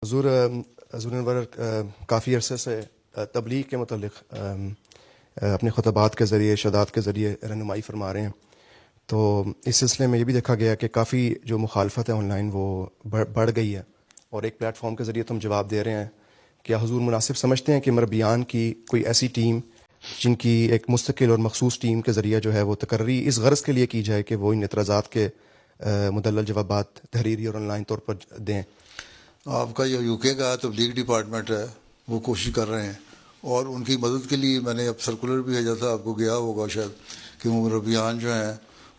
حضور انور کافی عرصے سے تبلیغ کے متعلق اپنے خطبات کے ذریعے ارشادات کے ذریعے رہنمائی فرما رہے ہیں. تو اس سلسلے میں یہ بھی دیکھا گیا کہ کافی جو مخالفت ہے آن لائن وہ بڑھ گئی ہے، اور ایک پلیٹ فارم کے ذریعے تم جواب دے رہے ہیں. کیا حضور مناسب سمجھتے ہیں کہ مربیان کی کوئی ایسی ٹیم جن کی ایک مستقل اور مخصوص ٹیم کے ذریعے جو ہے وہ تقرری اس غرض کے لیے کی جائے کہ وہ ان اعتراضات کے مدلل جوابات تحریری اور آن لائن طور پر دیں؟ آپ کا جو UK کا تبلیغ ڈپارٹمنٹ ہے وہ کوشش کر رہے ہیں، اور ان کی مدد کے لیے میں نے اب سرکولر بھی بھیجا تھا، آپ کو گیا ہوگا شاید، کہ مربیان جو ہیں،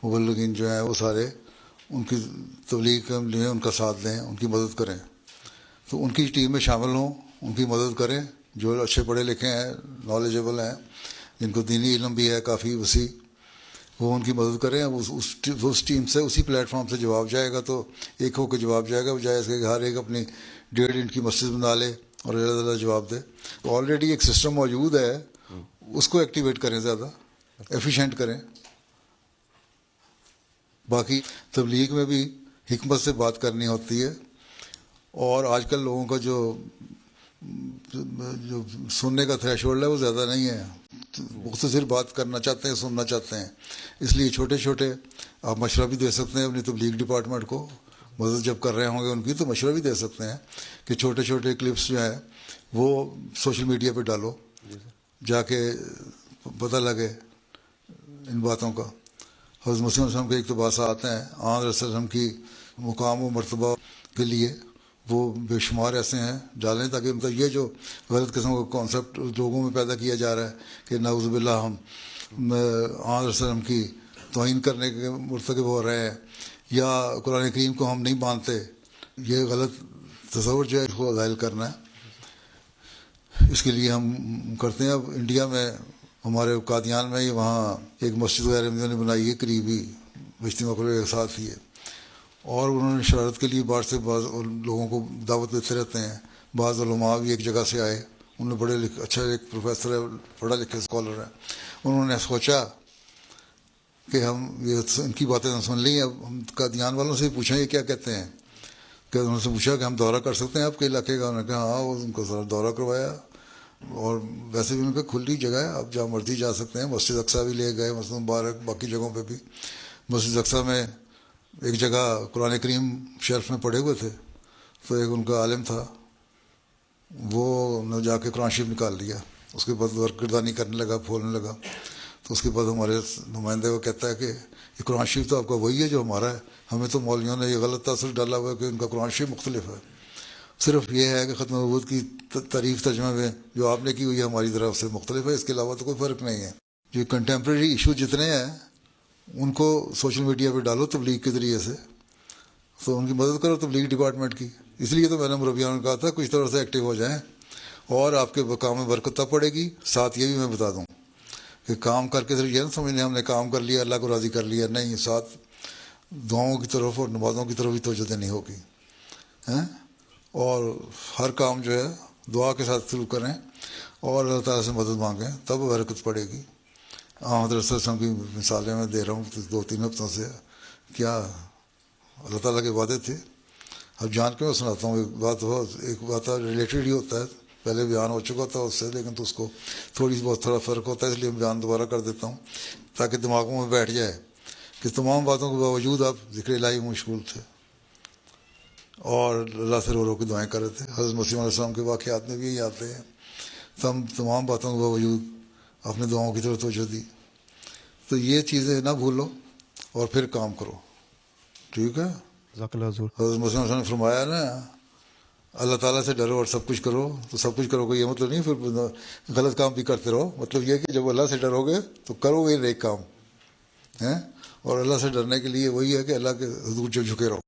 مبلغین جو ہیں، وہ سارے ان کی تبلیغ کے لیے ان کا ساتھ دیں، ان کی مدد کریں. تو ان کی ٹیم میں شامل ہوں، ان کی مدد کریں. جو اچھے پڑھے لکھے ہیں، نالجبل ہیں، جن کو دینی علم بھی ہے کافی وسیع، وہ ان کی مدد کریں. اس ٹیم سے، اسی پلیٹ فارم سے جواب جائے گا، تو ایک ہو کے جواب جائے گا، بجائے اس کے کہ ہر ایک اپنی 1.5 انچ کی مسجد بنا لے اور زیادہ جواب دے. آلریڈی ایک سسٹم موجود ہے، اس کو ایکٹیویٹ کریں، زیادہ ایفیشینٹ کریں. باقی تبلیغ میں بھی حکمت سے بات کرنی ہوتی ہے، اور آج کل لوگوں کا جو سننے کا تھریش ہولڈ ہے وہ زیادہ نہیں ہے، مختصر بات کرنا چاہتے ہیں، سننا چاہتے ہیں. اس لیے چھوٹے چھوٹے آپ مشورہ بھی دے سکتے ہیں اپنی تبلیغ ڈپارٹمنٹ کو، مدد جب کر رہے ہوں گے ان کی، تو مشورہ بھی دے سکتے ہیں کہ چھوٹے چھوٹے کلپس جو ہیں وہ سوشل میڈیا پہ ڈالو، جا کے پتہ لگے ان باتوں کا. حضرت مسیح علیہ السلام کے اقتباسات ہیں، آن رسول وسلم کی مقام و مرتبہ کے لیے وہ بے شمار ایسے ہیں، ڈالیں، تاکہ ان کا یہ جو غلط قسم کا کانسیپٹ لوگوں میں پیدا کیا جا رہا ہے کہ نعوذ باللہ ہم آن رسول وسلم کی توہین کرنے کے مرتکب ہو رہے ہیں، یا قرآن کریم کو ہم نہیں مانتے، یہ غلط تصور جو ہے اس کو ظاہر کرنا ہے. اس کے لیے ہم کرتے ہیں. اب انڈیا میں ہمارے قادیان میں ہی وہاں ایک مسجد غیر احمدیوں نے بنائی ہے، قریبی بشتی مقبرے کے ساتھ ہی ہے، اور انہوں نے شرارت کے لیے باہر سے بعض لوگوں کو دعوت دیتے رہتے ہیں. بعض علماء بھی ایک جگہ سے آئے، انہوں نے اچھا ایک پروفیسر ہے، پڑھا لکھا اسکالر ہے، انہوں نے سوچا کہ ہم ان کی باتیں سن لی. اب ہم قادیان والوں سے پوچھیں یہ کیا کہتے ہیں، کہ انہوں سے پوچھا کہ ہم دورہ کر سکتے ہیں آپ کے علاقے کا؟ انہوں نے کہا ہاں. وہ ان کو دورہ کروایا، اور ویسے بھی ان پہ کھلی جگہ ہے، آپ جہاں مرضی جا سکتے ہیں. مسجد اقصیٰ بھی لے گئے، مسجد مبارک، باقی جگہوں پہ بھی. مسجد اقصیٰ میں ایک جگہ قرآن کریم شیلف میں پڑے ہوئے تھے، تو ایک ان کا عالم تھا، وہ نے جا کے قرآن شریف نکال لیا، اس کے بعد ورکردانی کرنے لگا، پھولنے لگا. تو اس کے بعد ہمارے نمائندے کو کہتا ہے کہ یہ قرآن شریف تو آپ کا وہی ہے جو ہمارا ہے، ہمیں تو مولویوں نے یہ غلط تاثر ڈالا ہوا ہے کہ ان کا قرآن شریف مختلف ہے. صرف یہ ہے کہ ختم نبوت کی تعریف ترجمے میں جو آپ نے کی ہوئی ہے ہماری طرف سے مختلف ہے، اس کے علاوہ تو کوئی فرق نہیں ہے. جو کنٹمپریری ایشو جتنے ہیں ان کو سوشل میڈیا پہ ڈالو تبلیغ کے ذریعے سے، تو ان کی مدد کرو تبلیغ ڈپارٹمنٹ کی. اس لیے تو میں نے مربیان نے کہا تھا کچھ طرح سے ایکٹیو ہو جائیں، اور آپ کے کام میں برکت تب پڑے گی. ساتھ یہ بھی میں بتا دوں کہ کام کر کے صرف یہ نہ سمجھنے ہم نے کام کر لیا، اللہ کو راضی کر لیا، نہیں، ساتھ دعاؤں کی طرف اور نمازوں کی طرف بھی توجہ دینی ہوگی. اور ہر کام جو ہے دعا کے ساتھ شروع کریں اور اللہ تعالیٰ سے مدد مانگیں، تب برکت پڑے گی. حضرت صلی اللہ علیہ وسلم کی مثالیں میں دے رہا ہوں 2-3 ہفتوں سے، کیا اللہ تعالیٰ کے وعدے تھے. اب جان کے میں سناتا ہوں ایک بات ریلیٹڈ ہی ہوتا ہے، پہلے بیان ہو چکا تھا اس سے، لیکن تو اس کو تھوڑا فرق ہوتا ہے، اس لیے میں بیان دوبارہ کر دیتا ہوں تاکہ دماغوں میں بیٹھ جائے کہ تمام باتوں کے باوجود آپ ذکر الہی مشغول تھے اور اللہ سے رو رو کے دعائیں کر رہے تھے. حضرت مسیح علیہ السلام کے واقعات میں بھی یہی آتے ہیں، تمام باتوں کے باوجود اپنے دعاؤں کی طرف توجہ دی. تو یہ چیزیں نہ بھولو اور پھر کام کرو، ٹھیک ہے. جزاک اللہ حضور. حضرت مسیح علیہ السلام نے فرمایا نا، اللہ تعالیٰ سے ڈرو اور سب کچھ کرو. تو سب کچھ کرو گے یہ مطلب نہیں پھر غلط کام بھی کرتے رہو، مطلب یہ کہ جب اللہ سے ڈرو گے تو کرو گے نیک کام ہیں. اور اللہ سے ڈرنے کے لیے وہی ہے کہ اللہ کے حضور جو جھکے رہو.